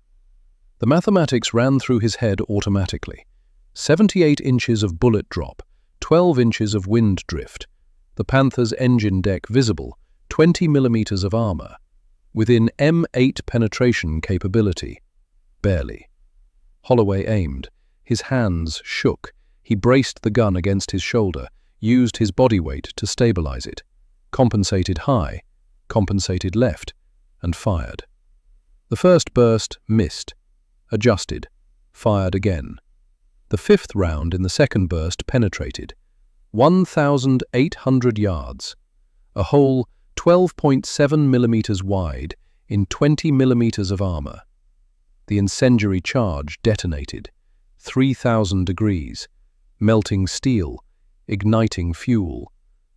The mathematics ran through his head automatically. 78 inches of bullet drop, 12 inches of wind drift, the Panther's engine deck visible, 20 millimeters of armor, within M8 penetration capability. Barely. Holloway aimed. His hands shook. He braced the gun against his shoulder, used his body weight to stabilize it, compensated high, compensated left, and fired. The first burst missed, adjusted, fired again. The 5th round in the second burst penetrated. 1,800 yards. A whole 12.7 millimeters wide in 20 millimeters of armor. The incendiary charge detonated, 3,000 degrees, melting steel, igniting fuel.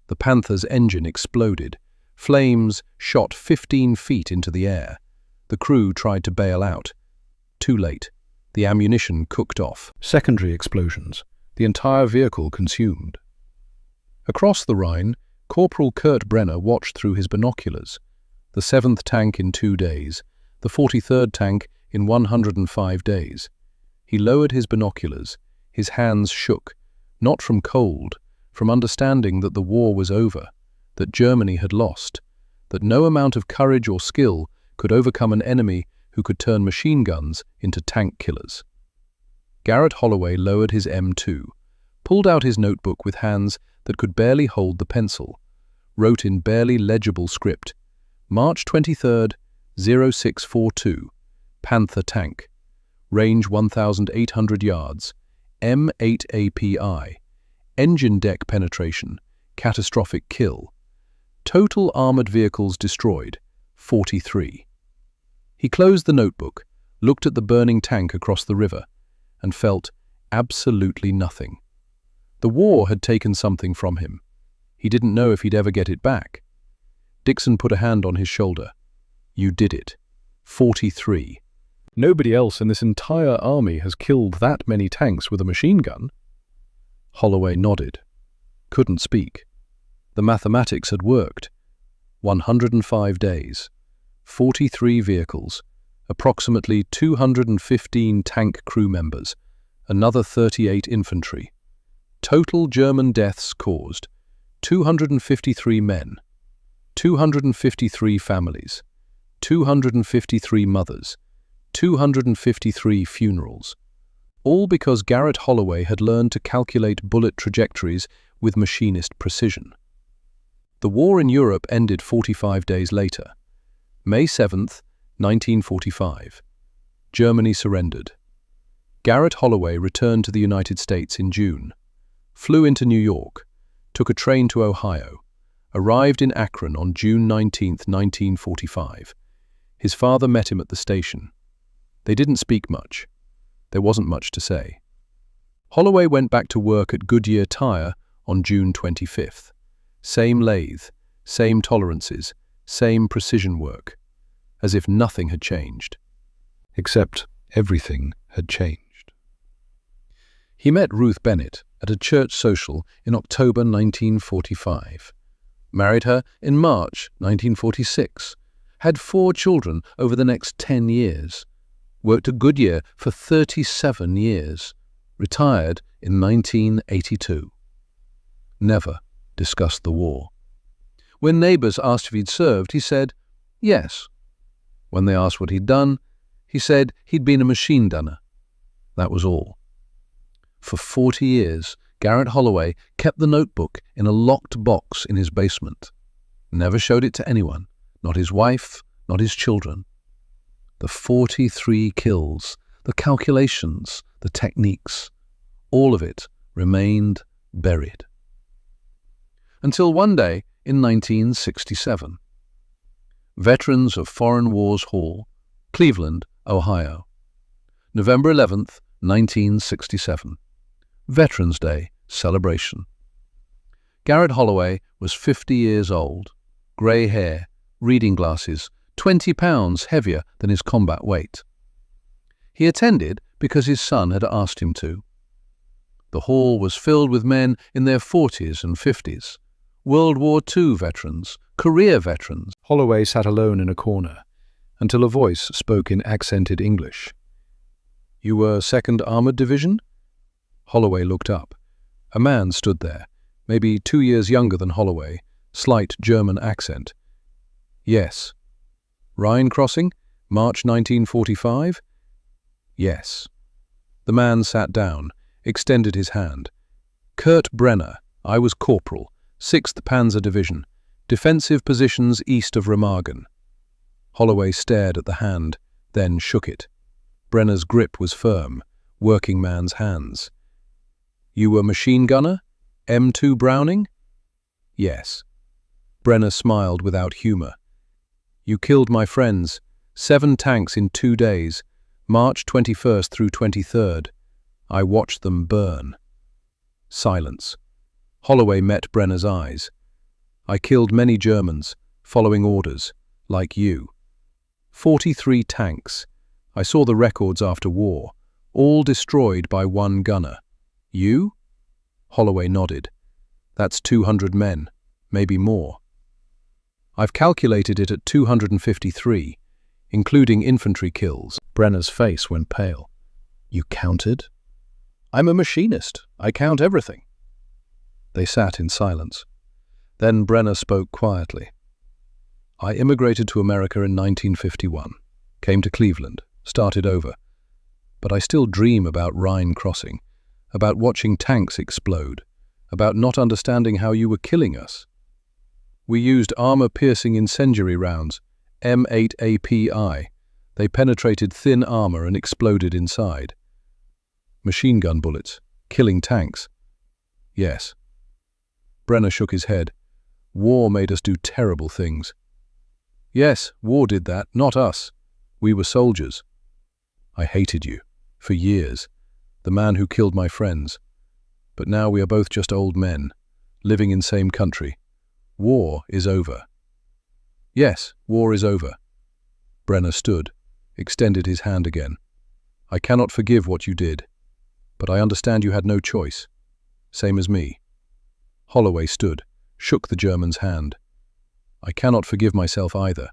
The Panther's engine exploded. Flames shot 15 feet into the air. The crew tried to bail out. Too late. The ammunition cooked off. Secondary explosions. The entire vehicle consumed. Across the Rhine, Corporal Kurt Brenner watched through his binoculars. The 7th tank in 2 days, the 43rd tank in 105 days. He lowered his binoculars. His hands shook, not from cold, from understanding that the war was over, that Germany had lost, that no amount of courage or skill could overcome an enemy who could turn machine guns into tank killers. Garrett Holloway lowered his M2, pulled out his notebook with hands that could barely hold the pencil, wrote in barely legible script, March 23rd, 0642, Panther tank, range 1,800 yards, M8 API, engine deck penetration, catastrophic kill. Total armored vehicles destroyed, 43. He closed the notebook, looked at the burning tank across the river, and felt absolutely nothing. The war had taken something from him. He didn't know if he'd ever get it back. Dixon put a hand on his shoulder. You did it. 43. Nobody else in this entire army has killed that many tanks with a machine gun. Holloway nodded. Couldn't speak. The mathematics had worked. 105 days. 43 vehicles. Approximately 215 tank crew members. Another 38 infantry. Total German deaths caused, 253 men, 253 families, 253 mothers, 253 funerals, all because Garrett Holloway had learned to calculate bullet trajectories with machinist precision. The war in Europe ended 45 days later. May 7th, 1945. Germany surrendered. Garrett Holloway returned to the United States in June. Flew into New York, took a train to Ohio, arrived in Akron on June 19, 1945. His father met him at the station. They didn't speak much. There wasn't much to say. Holloway went back to work at Goodyear Tire on June 25th. Same lathe, same tolerances, same precision work, as if nothing had changed. Except everything had changed. He met Ruth Bennett at a church social in October 1945. Married her in March 1946. Had 4 children over the next 10 years. Worked at Goodyear for 37 years. Retired in 1982. Never discussed the war. When neighbors asked if he'd served, he said, yes. When they asked what he'd done, he said he'd been a machine gunner. That was all. For 40 years, Garrett Holloway kept the notebook in a locked box in his basement. Never showed it to anyone, not his wife, not his children. The 43 kills, the calculations, the techniques, all of it remained buried. Until one day in 1967. Veterans of Foreign Wars Hall, Cleveland, Ohio. November 11th, 1967. Veterans Day celebration. Garrett Holloway was 50 years old, grey hair, reading glasses, 20 pounds heavier than his combat weight. He attended because his son had asked him to. The hall was filled with men in their 40s and 50s, World War II veterans, career veterans. Holloway sat alone in a corner until a voice spoke in accented English. You were 2nd Armored Division? Holloway looked up. A man stood there, maybe 2 years younger than Holloway, slight German accent. Yes. Rhine crossing? March 1945? Yes. The man sat down, extended his hand. Kurt Brenner, I was corporal, 6th Panzer Division, defensive positions east of Remagen. Holloway stared at the hand, then shook it. Brenner's grip was firm, working man's hands. You were machine gunner? M2 Browning? Yes. Brenner smiled without humor. You killed my friends. 7 tanks in 2 days, March 21st through 23rd. I watched them burn. Silence. Holloway met Brenner's eyes. I killed many Germans, following orders, like you. 43 tanks. I saw the records after war, all destroyed by 1 gunner. You? Holloway nodded. That's 200 men, maybe more. I've calculated it at 253, including infantry kills. Brenner's face went pale. You counted? I'm a machinist. I count everything. They sat in silence. Then Brenner spoke quietly. I immigrated to America in 1951, came to Cleveland, started over. But I still dream about Rhine crossing, about watching tanks explode, about not understanding how you were killing us. We used armor-piercing incendiary rounds, M8 API. They penetrated thin armor and exploded inside. Machine gun bullets, killing tanks. Yes. Brenner shook his head. War made us do terrible things. Yes, war did that, not us. We were soldiers. I hated you, for years, the man who killed my friends. But now we are both just old men, living in same country. War is over. Yes, war is over. Brenner stood, extended his hand again. I cannot forgive what you did, but I understand you had no choice. Same as me. Holloway stood, shook the German's hand. I cannot forgive myself either,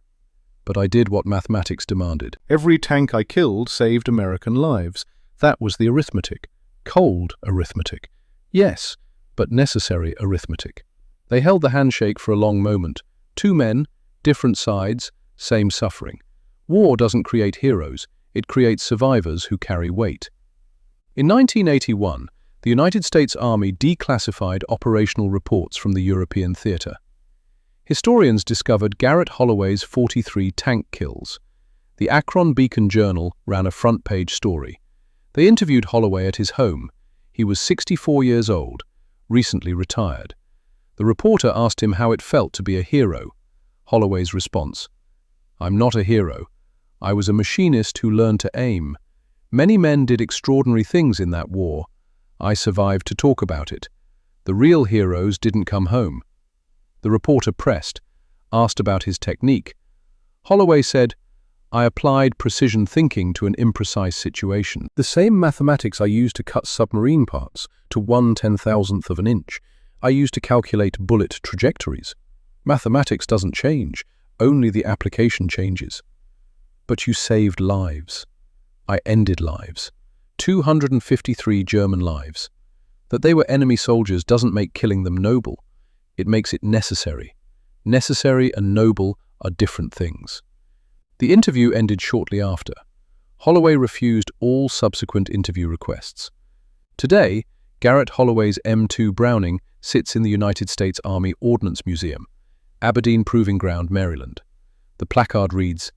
but I did what mathematics demanded. Every tank I killed saved American lives. That was the arithmetic. Cold arithmetic. Yes, but necessary arithmetic. They held the handshake for a long moment. 2 men, different sides, same suffering. War doesn't create heroes, it creates survivors who carry weight. In 1981, the United States Army declassified operational reports from the European theater. Historians discovered Garrett Holloway's 43 tank kills. The Akron Beacon Journal ran a front-page story. They interviewed Holloway at his home. He was 64 years old, recently retired. The reporter asked him how it felt to be a hero. Holloway's response: I'm not a hero. I was a machinist who learned to aim. Many men did extraordinary things in that war. I survived to talk about it. The real heroes didn't come home. The reporter pressed, asked about his technique. Holloway said, I applied precision thinking to an imprecise situation. The same mathematics I used to cut submarine parts to 1/10,000th of an inch, I used to calculate bullet trajectories. Mathematics doesn't change, only the application changes. But you saved lives. I ended lives. 253 German lives. That they were enemy soldiers doesn't make killing them noble. It makes it necessary. Necessary and noble are different things. The interview ended shortly after. Holloway refused all subsequent interview requests. Today, Garrett Holloway's M2 Browning sits in the United States Army Ordnance Museum, Aberdeen Proving Ground, Maryland. The placard reads,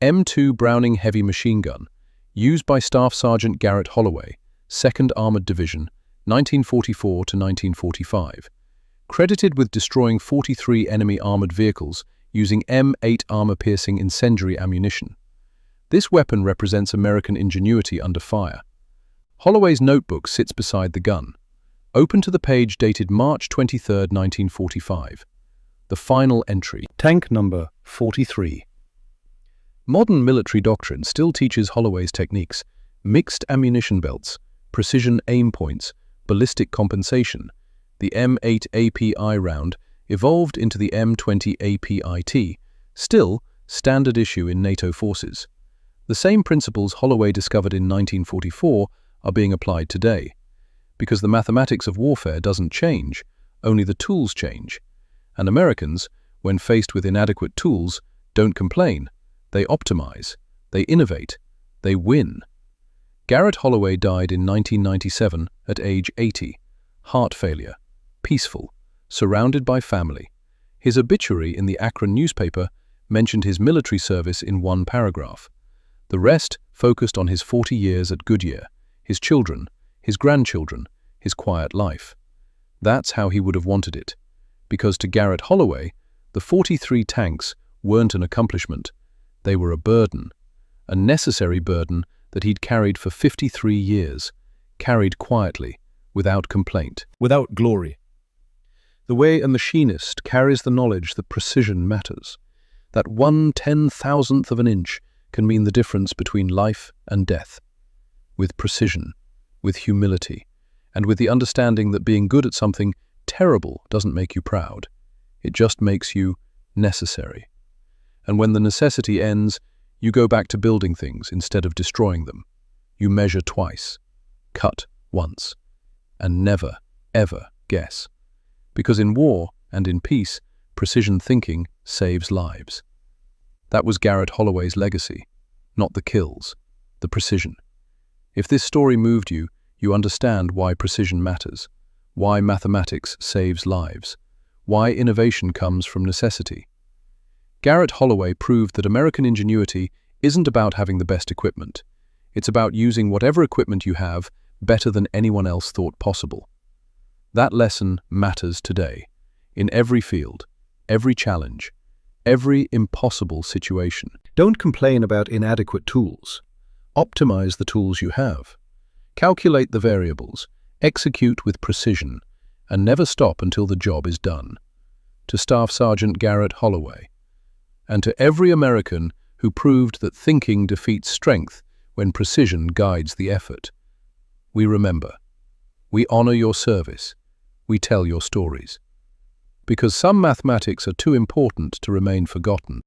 M2 Browning Heavy Machine Gun, used by Staff Sergeant Garrett Holloway, 2nd Armored Division, 1944 to 1945. Credited with destroying 43 enemy armored vehicles using M8 armor-piercing incendiary ammunition. This weapon represents American ingenuity under fire. Holloway's notebook sits beside the gun. Open to the page dated March 23, 1945. The final entry. Tank number 43. Modern military doctrine still teaches Holloway's techniques: mixed ammunition belts, precision aim points, ballistic compensation. The M8 API round evolved into the M20 APIT, still standard issue in NATO forces. The same principles Holloway discovered in 1944 are being applied today. Because the mathematics of warfare doesn't change, only the tools change. And Americans, when faced with inadequate tools, don't complain. They optimize, they innovate, they win. Garrett Holloway died in 1997 at age 80, heart failure, peaceful, surrounded by family. His obituary in the Akron newspaper mentioned his military service in one paragraph. The rest focused on his 40 years at Goodyear, his children, his grandchildren, his quiet life. That's how he would have wanted it, because to Garrett Holloway, The 43 tanks weren't an accomplishment. They were a burden, a necessary burden that he'd carried for 53 years, carried quietly, without complaint. Without glory. The way a machinist carries the knowledge that precision matters, that 1/10,000th of an inch can mean the difference between life and death. With precision, with humility, and with the understanding that being good at something terrible doesn't make you proud. It just makes you necessary. And when the necessity ends, you go back to building things instead of destroying them. You measure twice, cut once, and never, ever guess. Because in war and in peace, precision thinking saves lives. That was Garrett Holloway's legacy, not the kills, the precision. If this story moved you, you understand why precision matters, why mathematics saves lives, why innovation comes from necessity. Garrett Holloway proved that American ingenuity isn't about having the best equipment. It's about using whatever equipment you have better than anyone else thought possible. That lesson matters today, in every field, every challenge, every impossible situation. Don't complain about inadequate tools. Optimize the tools you have. Calculate the variables, execute with precision, and never stop until the job is done. To Staff Sergeant Garrett Holloway, and to every American who proved that thinking defeats strength when precision guides the effort. We remember. We honor your service. We tell your stories. Because some mathematics are too important to remain forgotten.